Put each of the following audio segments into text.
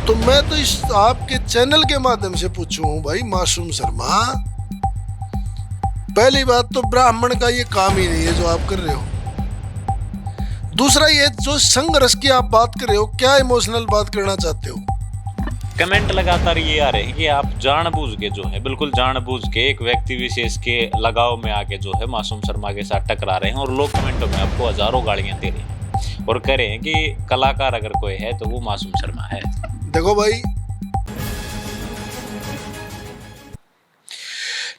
तो मैं तो इस आपके चैनल के माध्यम से पूछूं भाई मासूम शर्मा, पहली बात तो ब्राह्मण का ये काम ही नहीं है जो आप कर रहे हो। दूसरा ये जो संघर्ष की आप बात कर रहे हो, क्या इमोशनल बात करना चाहते हो? कमेंट लगातार ये आ रहे हैं कि आप जानबूझ के जो है, बिल्कुल जानबूझ के एक व्यक्ति विशेष के लगाव में आके जो है मासूम शर्मा के साथ टकरा रहे हैं और लोग कमेंटों में आपको हजारों गालियां दे रहे हैं और कह रहे हैं कि कलाकार अगर कोई है तो वो मासूम शर्मा है। देखो भाई,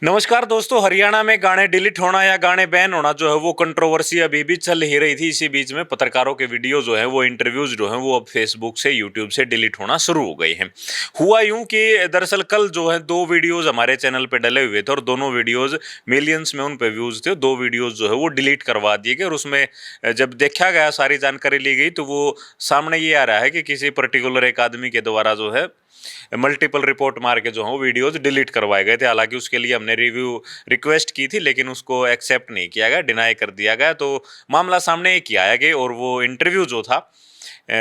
नमस्कार दोस्तों, हरियाणा में गाने डिलीट होना या गाने बैन होना जो है वो कंट्रोवर्सी अभी भी चल ही रही थी। इसी बीच में पत्रकारों के वीडियो जो है वो इंटरव्यूज जो है वो अब फेसबुक से यूट्यूब से डिलीट होना शुरू हो गए हैं। हुआ यूं कि दरअसल कल जो है 2 वीडियोज हमारे चैनल पे डले हुए थे और दोनों वीडियोज मिलियंस में उन पे व्यूज थे। 2 वीडियोज जो है वो डिलीट करवा दिए गए और उसमें जब देखा गया, सारी जानकारी ली गई, तो वो सामने ये आ रहा है कि किसी पर्टिकुलर एक आदमी के द्वारा जो है मल्टीपल रिपोर्ट मार के जो है वीडियोज डिलीट करवाए गए थे। हालांकि उसके लिए हमने रिव्यू रिक्वेस्ट की थी लेकिन उसको एक्सेप्ट नहीं किया गया, डिनाई कर दिया गया। तो मामला सामने एक ही आया कि और वो इंटरव्यू जो था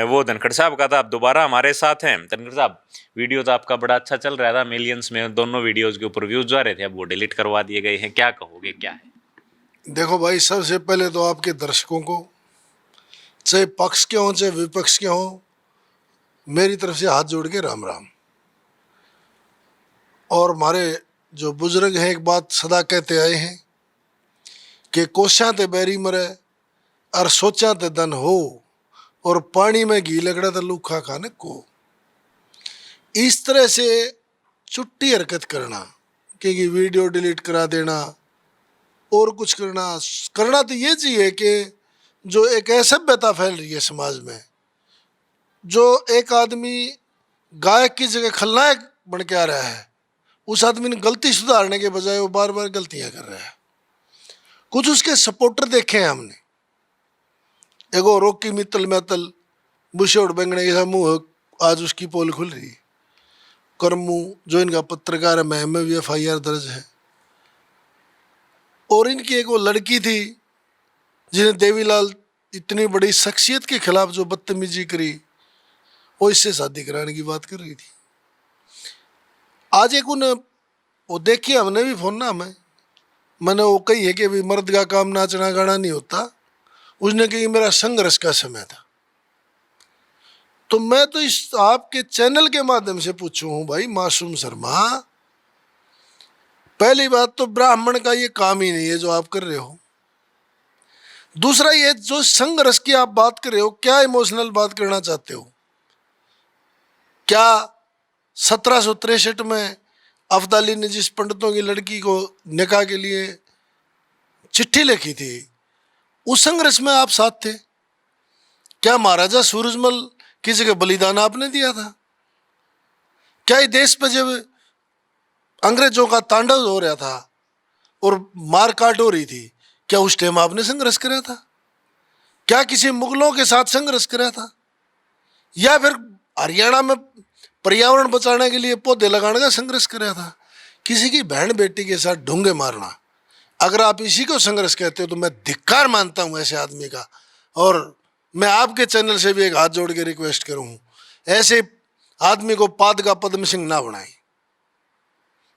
वो धनखड़ साहब का था। अब दोबारा हमारे साथ हैं धनखड़ साहब। वीडियो तो आपका बड़ा अच्छा चल रहा था, मिलियंस में दोनों वीडियोज के ऊपर व्यूज जा रहे थे, अब वो डिलीट करवा दिए गए हैं, क्या कहोगे, क्या है? देखो भाई, सबसे पहले तो आपके दर्शकों को, चाहे पक्ष के हों चाहे विपक्ष के हों, मेरी तरफ से हाथ जोड़ के राम राम। और हमारे जो बुजुर्ग हैं एक बात सदा कहते आए हैं कि कोशा ते बैरी मरे और सोचा ते धन हो, और पानी में घी लगड़ा तो लूखा खाने को। इस तरह से छुट्टी हरकत करना, कि वीडियो डिलीट करा देना और कुछ करना तो ये चाहिए कि जो एक असभ्यता फैल रही है समाज में, जो एक आदमी गायक की जगह खलनायक बन के आ रहा है, उस आदमी ने गलती सुधारने के बजाय वो बार बार गलतियां कर रहा है। कुछ उसके सपोर्टर देखे हैं हमने, एगो रोकी मित्तल मैतल बुशोड़ बेंगने के मुंह, आज उसकी पोल खुल रही। करमू जो इनका पत्रकार है, मैं भी FIR दर्ज है। और इनकी एक वो लड़की थी जिन्हें देवीलाल इतनी बड़ी शख्सियत के खिलाफ जो बदतमीजी करी, वो इससे शादी कराने की बात कर रही थी। आज एक उन्हें वो देखी, हमने भी फोन ना मैंने वो कही है कि भाई मर्द का काम नाचना गाना नहीं होता। उसने कही मेरा संघर्ष का समय था। तो मैं तो इस आपके चैनल के माध्यम से पूछूं हूं भाई मासूम शर्मा, पहली बात तो ब्राह्मण का ये काम ही नहीं है जो आप कर रहे हो। दूसरा ये जो संघर्ष की आप बात कर रहे हो, क्या इमोशनल बात करना चाहते हो? क्या 1763 में अब्दाली ने जिस पंडितों की लड़की को निकाह के लिए चिट्ठी लिखी थी, उस संघर्ष में आप साथ थे? क्या महाराजा सूरजमल की जगह बलिदान आपने दिया था? क्या इस देश पे जब अंग्रेजों का तांडव हो रहा था और मार काट हो रही थी, क्या उस टाइम आपने संघर्ष करा था? क्या किसी मुगलों के साथ संघर्ष करा था? या फिर हरियाणा में पर्यावरण बचाने के लिए पौधे लगाने का संघर्ष करा था? किसी की बहन बेटी के साथ ढूंगे मारना, अगर आप इसी को संघर्ष कहते हो तो मैं धिक्कार मानता हूं ऐसे आदमी का। और मैं आपके चैनल से भी एक हाथ जोड़ के रिक्वेस्ट करूं, ऐसे आदमी को पाद का पद्म सिंह ना बनाए।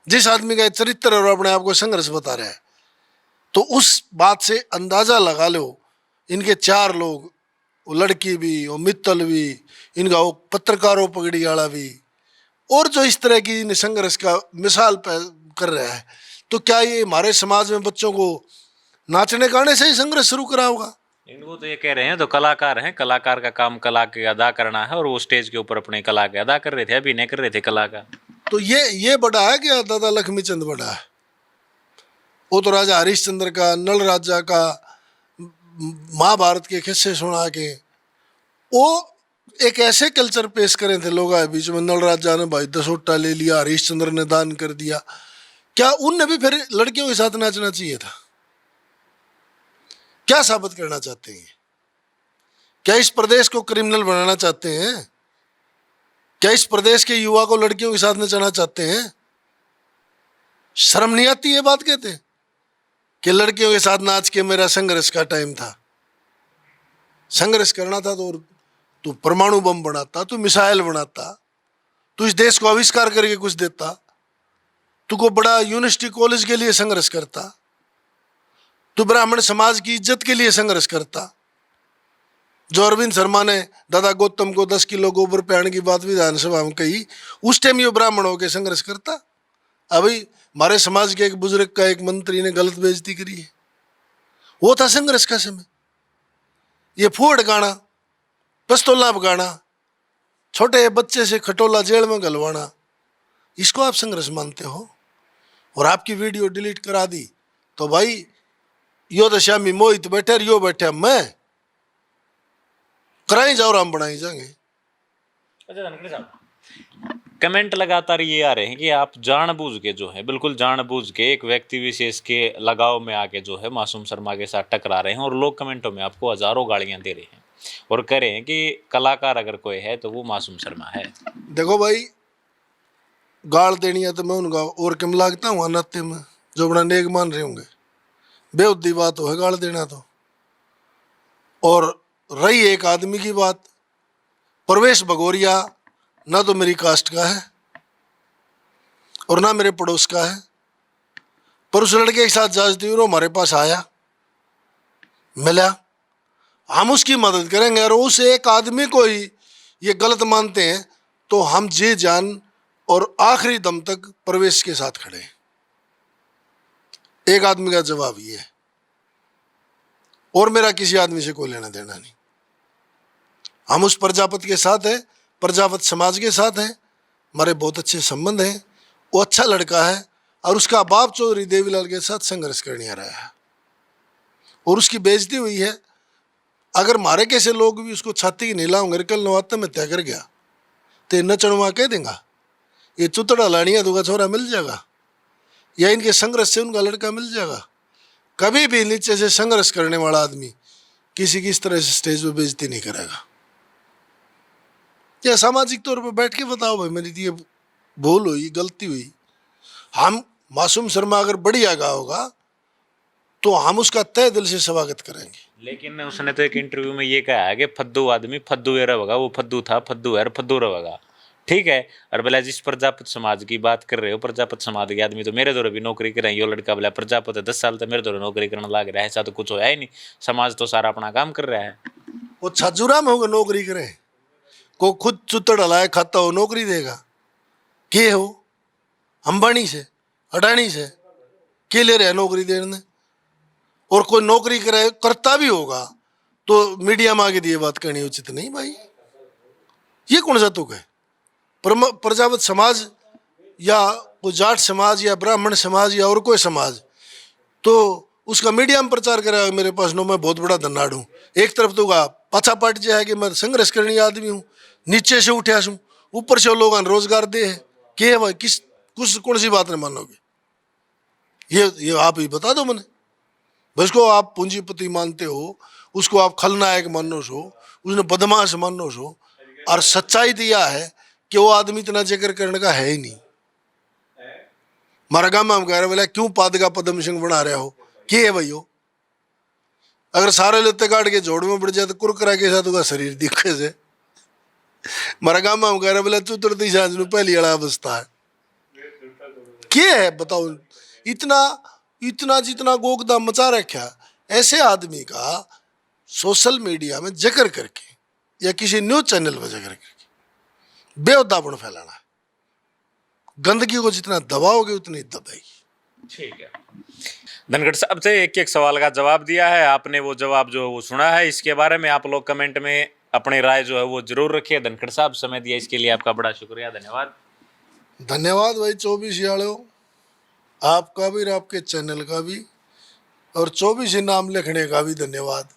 जिस आदमी का चरित्र और अपने आप को संघर्ष बता रहा है, तो उस बात से अंदाजा लगा लो इनके 4 लोग, वो लड़की भी, वो मित्तल भी, इनका वो पत्रकारों पगड़ी वाला भी, और जो इस तरह की इन संघर्ष का मिसाल कर रहा है, तो क्या ये हमारे समाज में बच्चों को नाचने गाने से ही संघर्ष शुरू करा होगा? वो तो ये कह रहे हैं तो कलाकार हैं, कलाकार का काम कला के अदा करना है और वो स्टेज के ऊपर अपने कला के अदा कर रहे थे, अभिनय कर रहे थे कला का। तो ये बड़ा है क्या दादा लक्ष्मी चंद बड़ा है? वो तो राजा हरिश्चंद्र का, नल राजा का, महाभारत के किस्से सुना के वो एक ऐसे कल्चर पेश करे थे लोगों के बीच में। नल राजा ने भाई दसोटा ले लिया, हरिश्चंद्र ने दान कर दिया। क्या उनने भी फिर लड़कियों के साथ नाचना चाहिए था? क्या साबित करना चाहते हैं? क्या इस प्रदेश को क्रिमिनल बनाना चाहते हैं? क्या इस प्रदेश के युवा को लड़कियों के साथ नचाना चाहते हैं? शर्म नहीं आती ये बात कहते हैं कि लड़कियों के साथ नाच के मेरा संघर्ष का टाइम था? संघर्ष करना था तो तू परमाणु बम बनाता, तू मिसाइल बनाता, तू इस देश को आविष्कार करके कुछ देता, तू को बड़ा यूनिवर्सिटी कॉलेज के लिए संघर्ष करता, तू ब्राह्मण समाज की इज्जत के लिए संघर्ष करता। जो अरविंद शर्मा ने दादा गौतम को 10 किलो गोबर पहन की बात विधानसभा में कही, उस टाइम ये ब्राह्मण होकर संघर्ष करता। अभी हमारे समाज के एक बुजुर्ग का एक मंत्री ने गलत बेइज्जती करी है, वो था संघर्ष का समय। ये फूट गाना, पिस्तौला गाना, छोटे बच्चे से खटोला जेल में गलवाना, इसको आप संघर्ष मानते हो? और आपकी वीडियो डिलीट करा दी तो भाई यो दशा में मोहित बैठे और यो बैठे मैं कराई जाओ, राम बनाई जाएंगे। अच्छा धनखड़ साहब, कमेंट लगातार ये आ रहे हैं कि आप जानबूझ के जो है, बिल्कुल जानबूझ के एक व्यक्ति विशेष के लगाव में आके जो है मासूम शर्मा के साथ टकरा रहे हैं, और लोग कमेंटों में आपको हजारों गालियां दे रहे हैं और कह रहे हैं कि कलाकार अगर कोई है तो वो मासूम शर्मा है। देखो भाई, गाल देनी है तो मैं उनका और कम लागता हूँ नाते में, जो बड़ा नेक मान रहे होंगे। बेहुदी बात हो है गाल देना तो। और रही एक आदमी की बात, प्रवेश भगोरिया ना तो मेरी कास्ट का है और ना मेरे पड़ोस का है, पर उस लड़के के साथ जांचती हुई हमारे पास आया, मिला, हम उसकी मदद करेंगे। और उस एक आदमी को ही ये गलत मानते हैं तो हम जी जान और आखिरी दम तक प्रवेश के साथ खड़े हैं। एक आदमी का जवाब ये है, और मेरा किसी आदमी से कोई लेना देना नहीं। हम उस प्रजापति के साथ हैं, प्रजापत समाज के साथ हैं, हमारे बहुत अच्छे संबंध हैं। वो अच्छा लड़का है और उसका बाप चौधरी देवीलाल के साथ संघर्ष करने आ रहा है और उसकी बेइज्जती हुई है। अगर मारे कैसे लोग भी उसको छाती की नीला होंगे, कल नवाते में तय कर गया तो न चढ़वा कह देगा ये चुतड़ा लानिया दूंगा छोरा मिल जाएगा, या इनके संघर्ष से उनका लड़का मिल जाएगा। कभी भी नीचे से संघर्ष करने वाला आदमी किसी की इस तरह से स्टेज पे बेइज्जती नहीं करेगा। या सामाजिक तौर पर बैठ के बताओ भाई मेरी ये भूल हुई, गलती हुई। हम मासूम शर्मा अगर बढ़िया गा होगा तो हम उसका तय दिल से स्वागत करेंगे। लेकिन उसने तो एक इंटरव्यू में ये कहा है कि फद्दू आदमी फद्दू है रहेगा, वो फद्दू था, फद्दू है, फद्दू रहेगा। ठीक है, और बोला जिस प्रजापत समाज की बात कर रहे हो, प्रजापत समाज के आदमी तो मेरे दौरे भी नौकरी कर रहे हैं। यो लड़का बोला प्रजापत है 10 साल तक मेरे दौरे नौकरी करने लग रहा है, ऐसा तो कुछ होया ही नहीं, समाज तो सारा अपना काम कर रहा है। वो छाजूरा में होगा नौकरी करे, को खुद चुतड़ हलाए खाता हो नौकरी देगा? के हो अंबानी से अडानी से के ले रहे नौकरी देने? और कोई नौकरी करे करता भी होगा तो मीडिया में आगे दिए बात करनी उचित नहीं भाई। ये कौन सा तुक है? प्रजापत समाज या कोई जाट समाज या ब्राह्मण समाज या और कोई समाज तो उसका मीडिया में प्रचार करेगा मेरे पास नो मैं बहुत बड़ा धन्नाड़ हूँ। एक तरफ तो पाछा पाट जाए कि मैं संघर्ष करनी आदमी हूँ, नीचे से उठा हूँ, ऊपर से लोग रोजगार दे है। के है भाई, किस कुछ कौन सी बात नहीं मानोगे? ये आप ही बता दो मैंने। उसको आप पूंजीपति मानते हो, उसको आप खलनायक मानो सो, उसने बदमाश मानो सो, और सच्चाई तो यह है कि वो आदमी इतना जिक्र करने का है ही नहीं। हमारा गाँव में हम कह रहे बोले क्यों पाद का पद्म सिंह बना रहे हो? क्या है भाई? अगर सारे लेते काट के जोड़ में बढ़ जाए तो कुरकरा के साथ होगा शरीर दिखे से। हमारा गाँव में हम कह रहे बोले तू तुरती सांझ में पहली अड़ा अवस्था है। क्या है बताओ? इतना जितना गोगदा मचा रखा ऐसे आदमी का सोशल मीडिया में जिक्र करके या किसी न्यूज चैनल पर जिक्र करके बेहुदापन फैलाना है। गंदगी को जितना दबाओगे उतनी दबेगी। ठीक है, धनखड़ साहब से एक एक सवाल का जवाब दिया है आपने, वो जवाब जो है वो सुना है। इसके बारे में आप लोग कमेंट में अपनी राय जो है वो जरूर रखिए। धनखड़ साहब समय दिया इसके लिए आपका बड़ा शुक्रिया, धन्यवाद। धन्यवाद भाई 24 याड़ो, आपका भी और आपके चैनल का भी, और 24 नाम लिखने का भी धन्यवाद।